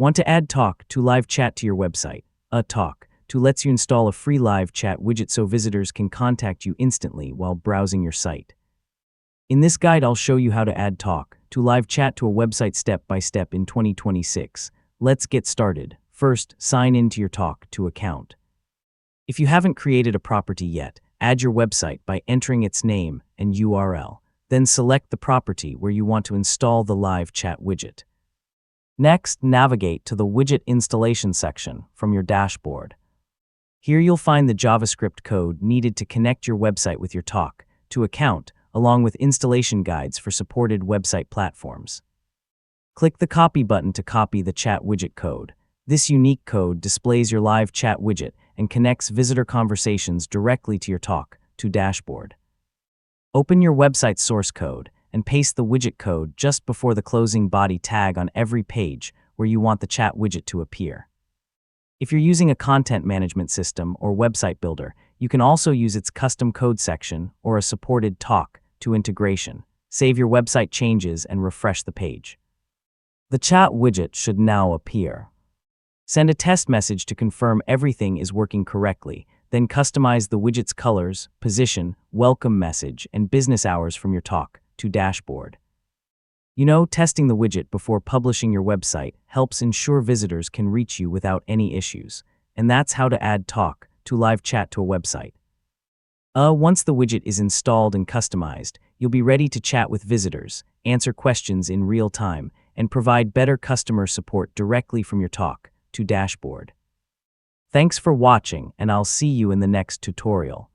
Want to add Tawk.to live chat to your website? Tawk.to lets you install a free live chat widget so visitors can contact you instantly while browsing your site. In this guide, I'll show you how to add Tawk.to live chat to a website step by step in 2026. Let's get started. First, sign into your Tawk.to account. If you haven't created a property yet, add your website by entering its name and URL. Then select the property where you want to install the live chat widget. Next, navigate to the widget installation section from your dashboard. Here you'll find the JavaScript code needed to connect your website with your Tawk.to account, along with installation guides for supported website platforms. Click the Copy button to copy the chat widget code. This unique code displays your live chat widget and connects visitor conversations directly to your Tawk.to dashboard. Open your website's source code and paste the widget code just before the closing body tag on every page where you want the chat widget to appear. If you're using a content management system or website builder, you can also use its custom code section or a supported Tawk.to integration. Save your website changes and refresh the page. The chat widget should now appear. Send a test message to confirm everything is working correctly, then customize the widget's colors, position, welcome message, and business hours from your Tawk.to dashboard. Testing the widget before publishing your website helps ensure visitors can reach you without any issues. And that's how to add Tawk.to live chat to a website. Once the widget is installed and customized, you'll be ready to chat with visitors, answer questions in real time, and provide better customer support directly from your Tawk.to dashboard. Thanks for watching, and I'll see you in the next tutorial.